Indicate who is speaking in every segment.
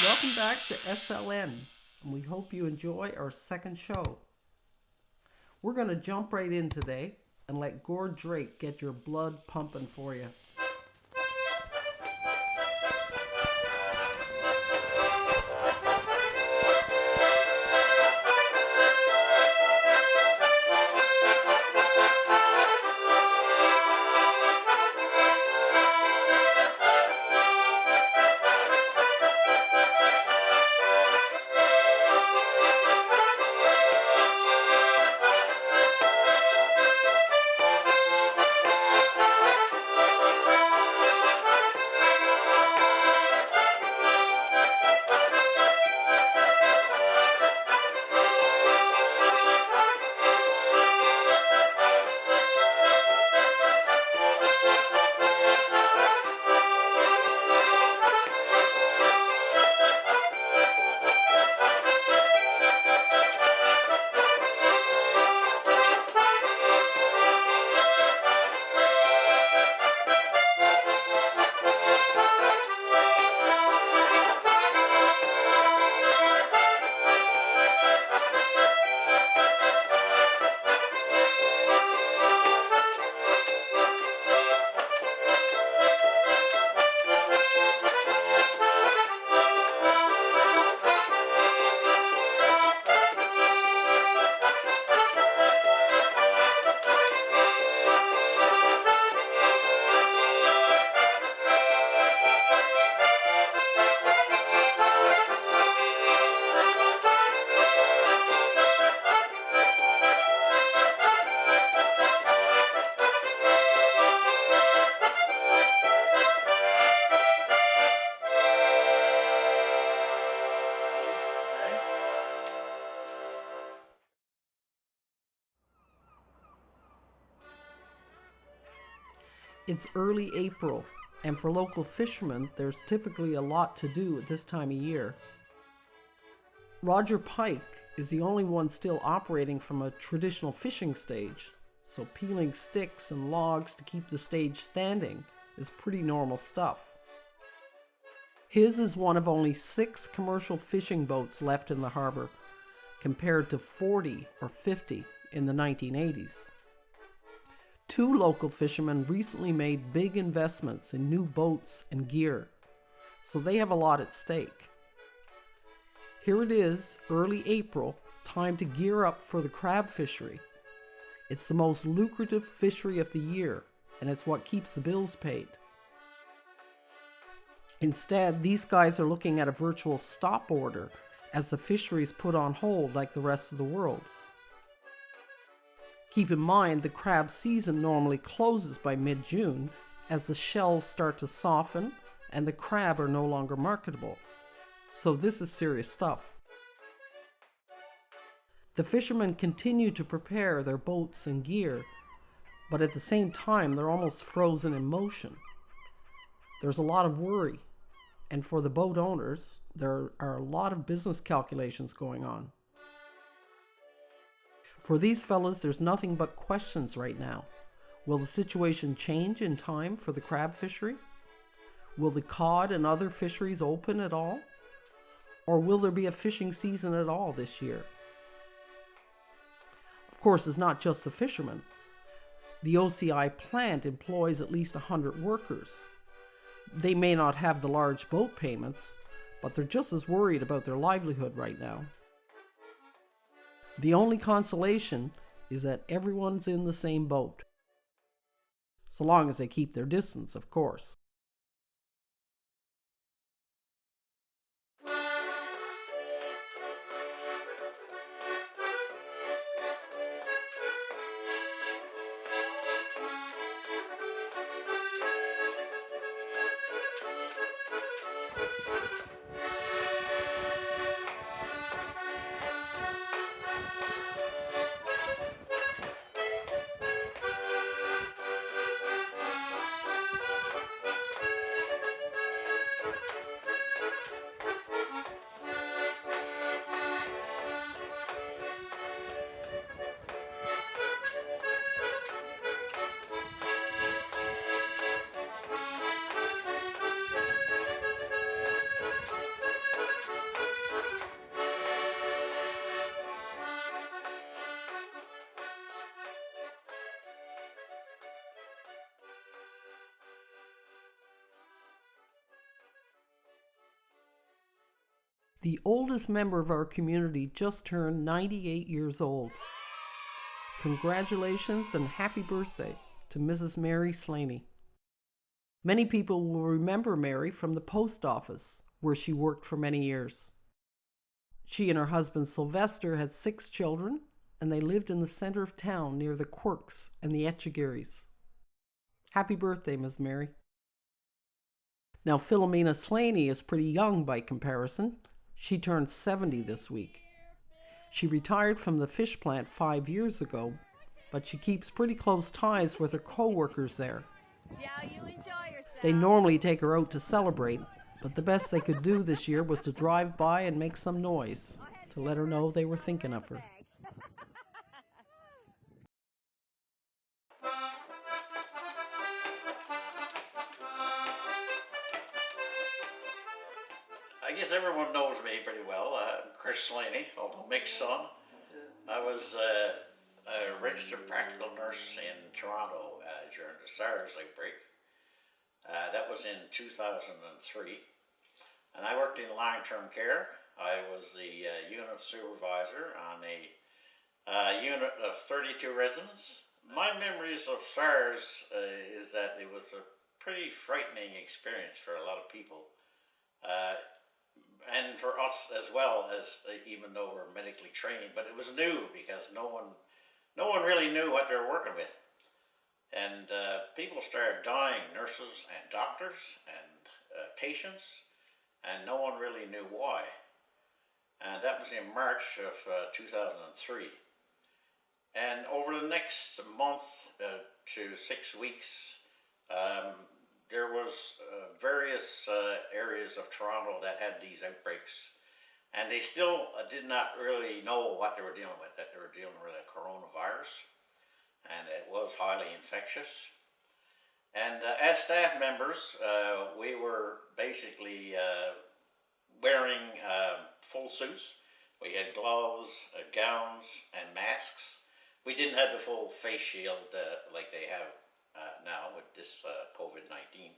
Speaker 1: Welcome back to SLN, and we hope you enjoy our second show. We're going to jump right in today and let Gord Drake get your blood pumping for you. It's early April, and for local fishermen, there's typically a lot to do at this time of year. Roger Pike is the only one still operating from a traditional fishing stage, so peeling sticks and logs to keep the stage standing is pretty normal stuff. His is one of only 6 commercial fishing boats left in the harbor, compared to 40 or 50 in the 1980s. 2 local fishermen recently made big investments in new boats and gear, so they have a lot at stake. Here it is, early April, time to gear up for the crab fishery. It's the most lucrative fishery of the year, and it's what keeps the bills paid. Instead, these guys are looking at a virtual stop order as the fishery is put on hold like the rest of the world. Keep in mind, the crab season normally closes by mid-June as the shells start to soften and the crab are no longer marketable. So this is serious stuff. The fishermen continue to prepare their boats and gear, but at the same time they're almost frozen in motion. There's a lot of worry, and for the boat owners, there are a lot of business calculations going on. For these fellas, there's nothing but questions right now. Will the situation change in time for the crab fishery? Will the cod and other fisheries open at all? Or will there be a fishing season at all this year? Of course, it's not just the fishermen. The OCI plant employs at least 100 workers. They may not have the large boat payments, but they're just as worried about their livelihood right now. The only consolation is that everyone's in the same boat. So long as they keep their distance, of course. The oldest member of our community just turned 98 years old. Congratulations and happy birthday to Mrs. Mary Slaney. Many people will remember Mary from the post office, where she worked for many years. She and her husband Sylvester had 6 children, and they lived in the center of town near the Quirks and the Etchegarys. Happy birthday, Ms. Mary. Now, Philomena Slaney is pretty young by comparison. She turned 70 this week. She retired from the fish plant 5 years ago, but she keeps pretty close ties with her co-workers there.
Speaker 2: Yeah, you enjoy yourself.
Speaker 1: They normally take her out to celebrate, but the best they could do this year was to drive by and make some noise to let her know they were thinking of her.
Speaker 3: I guess everyone knows me pretty well. I'm Chris Slaney, Uncle Mick's son. I was a registered practical nurse in Toronto during the SARS outbreak. That was in 2003. And I worked in long-term care. I was the unit supervisor on a unit of 32 residents. My memories of SARS is that it was a pretty frightening experience for a lot of people. And for us as well, as even though we're medically trained, but it was new because no one really knew what they were working with. And people started dying, nurses and doctors and patients, and no one really knew why. And that was in March of 2003. And over the next month to 6 weeks, there was various areas of Toronto that had these outbreaks, and they still did not really know what they were dealing with, that they were dealing with a coronavirus, and it was highly infectious. And as staff members, we were basically wearing full suits. We had gloves, gowns, and masks. We didn't have the full face shield like they have now with this COVID-19.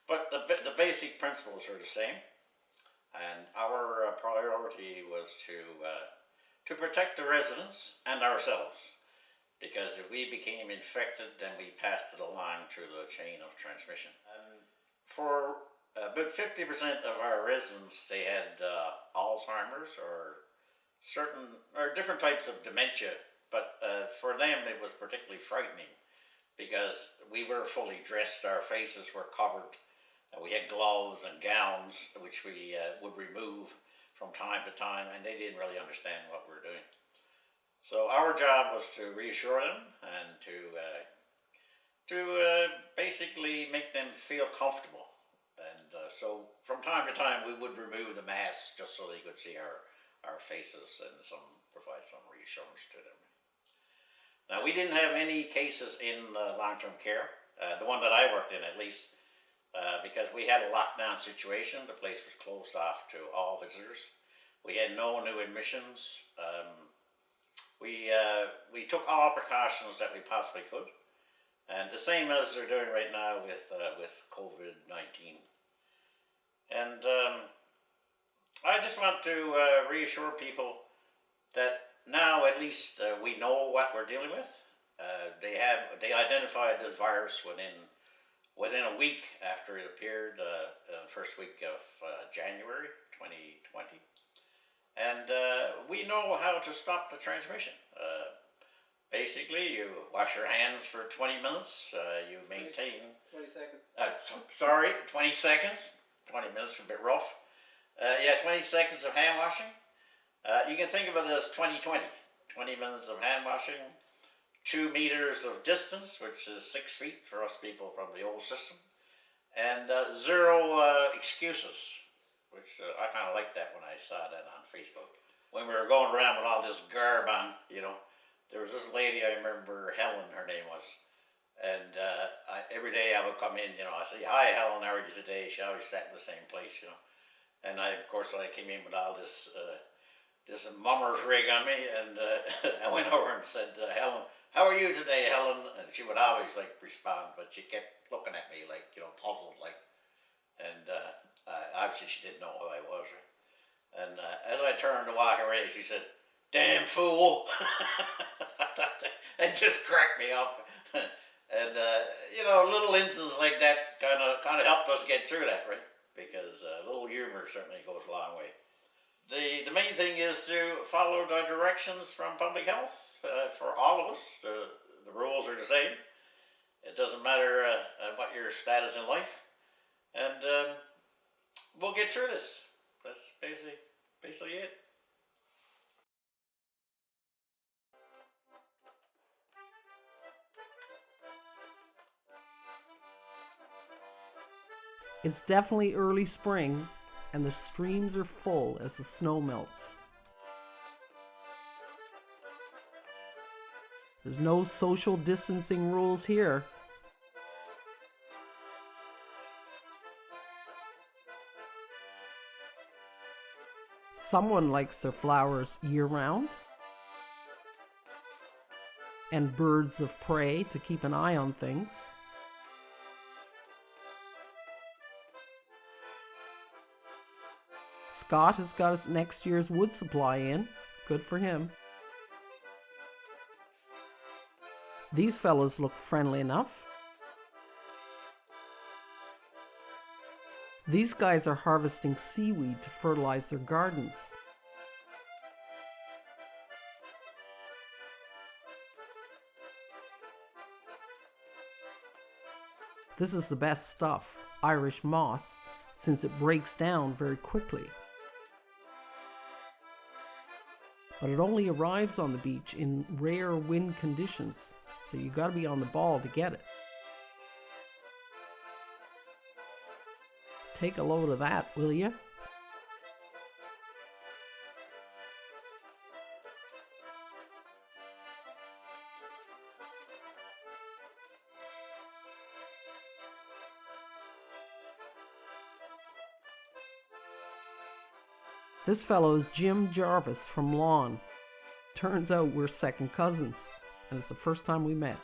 Speaker 3: But the basic principles are the same. And our priority was to protect the residents and ourselves. Because if we became infected, then we passed it along through the chain of transmission. And for about 50% of our residents, they had Alzheimer's or different types of dementia. But for them, it was particularly frightening because we were fully dressed, our faces were covered, we had gloves and gowns which we would remove from time to time, and they didn't really understand what we were doing. So our job was to reassure them and to basically make them feel comfortable. And so from time to time we would remove the masks just so they could see our faces and provide some reassurance to them. Now, we didn't have any cases in long-term care, the one that I worked in at least, because we had a lockdown situation. The place was closed off to all visitors. We had no new admissions. We took all precautions that we possibly could, and the same as they're doing right now with COVID-19. And I just want to reassure people that now at least we know what we're dealing with. They identified this virus within a week after it appeared, the first week of January 2020. And we know how to stop the transmission. Basically, you wash your hands for 20 minutes, you maintain...
Speaker 1: 20 seconds.
Speaker 3: 20 seconds. 20 minutes is a bit rough. 20 seconds of hand washing. You can think of it as 20-20. 20 minutes of hand washing, 2 meters of distance, which is 6 feet for us people from the old system, and 0 excuses, which I kind of liked that when I saw that on Facebook. When we were going around with all this garb on, there was this lady, I remember, Helen, her name was, and every day I would come in, I say, "Hi Helen, how are you today?" She always sat in the same place, and I came in with all this mummer's rig on me, and I went over and said, "Helen, how are you today, Helen?" And she would always respond, but she kept looking at me puzzled, and obviously she didn't know who I was. And as I turned to walk away, she said, "Damn fool!" I thought that just cracked me up. And little incidents like that kind of helped us get through that, right? Because a little humor certainly goes a long way. The main thing is to follow the directions from public health for all of us. The rules are the same. It doesn't matter what your status in life, and we'll get through this. That's basically it.
Speaker 1: It's definitely early spring, and the streams are full as the snow melts. There's no social distancing rules here. Someone likes their flowers year-round, and birds of prey to keep an eye on things. Scott has got his next year's wood supply in. Good for him. These fellows look friendly enough. These guys are harvesting seaweed to fertilize their gardens. This is the best stuff, Irish moss, since it breaks down very quickly. But it only arrives on the beach in rare wind conditions, so you gotta be on the ball to get it. Take a load of that, will you? This fellow is Jim Jarvis from Lawn. Turns out we're second cousins, and it's the first time we met.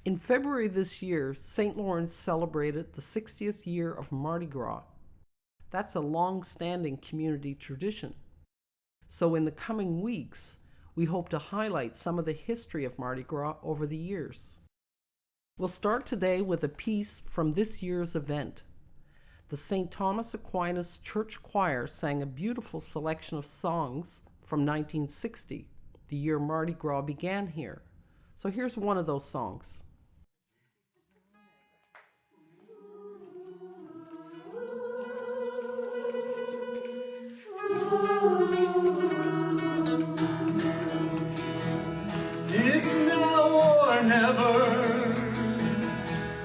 Speaker 1: In February this year, St. Lawrence celebrated the 60th year of Mardi Gras. That's a long-standing community tradition. So in the coming weeks, we hope to highlight some of the history of Mardi Gras over the years. We'll start today with a piece from this year's event. The St. Thomas Aquinas Church Choir sang a beautiful selection of songs from 1960, the year Mardi Gras began here. So here's one of those songs.
Speaker 4: It's now or never,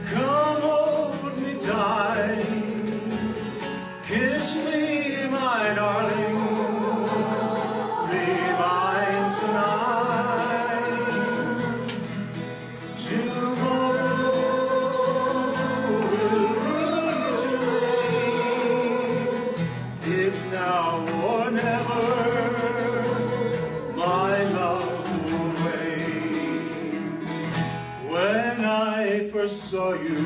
Speaker 4: come hold me tight, kiss me, my darling, be mine tonight. Tomorrow will be too late, it's now or never, my love. When I first saw you,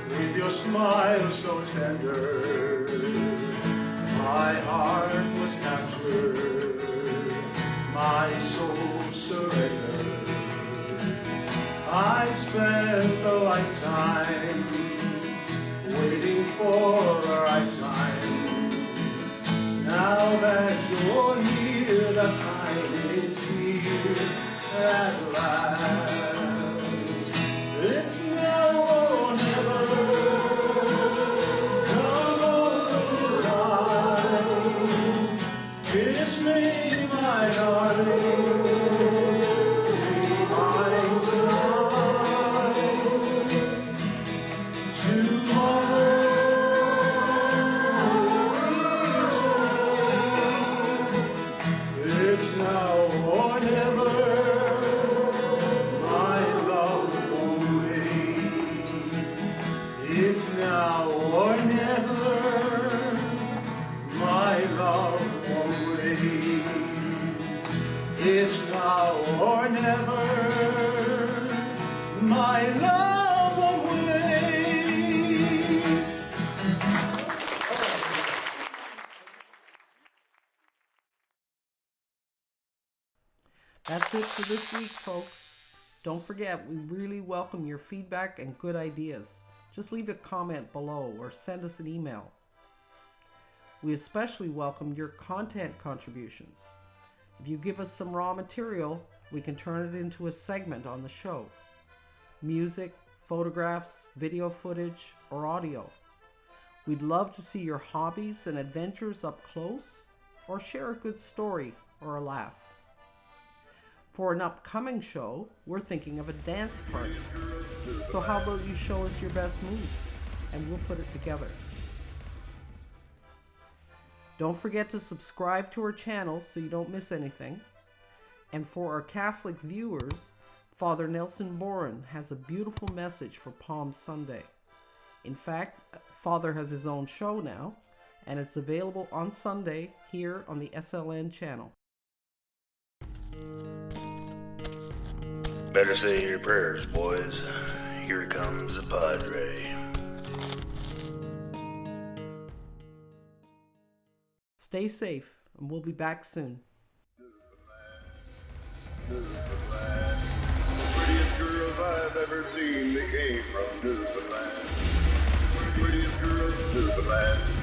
Speaker 4: with your smile so tender, my heart was captured, my soul surrendered. I'd spent a lifetime waiting for the right time. Now that you're near, the time is here at last. It's now or never. Come on, time. Kiss me, my darling. Be mine tonight. Tomorrow will be too late. It's now.
Speaker 1: That's it for this week, folks. Don't forget, we really welcome your feedback and good ideas. Just leave a comment below or send us an email. We especially welcome your content contributions. If you give us some raw material, we can turn it into a segment on the show. Music, photographs, video footage, or audio. We'd love to see your hobbies and adventures up close, or share a good story or a laugh. For an upcoming show, we're thinking of a dance party. So how about you show us your best moves, and we'll put it together. Don't forget to subscribe to our channel so you don't miss anything. And for our Catholic viewers, Father Nelson Boren has a beautiful message for Palm Sunday. In fact, Father has his own show now, and it's available on Sunday here on the SLN channel.
Speaker 5: Better say your prayers, boys. Here comes the Padre.
Speaker 1: Stay safe, and we'll be back soon.
Speaker 6: The prettiest girls I've ever seen, they came from Newfoundland. Prettiest girls, Newfoundland.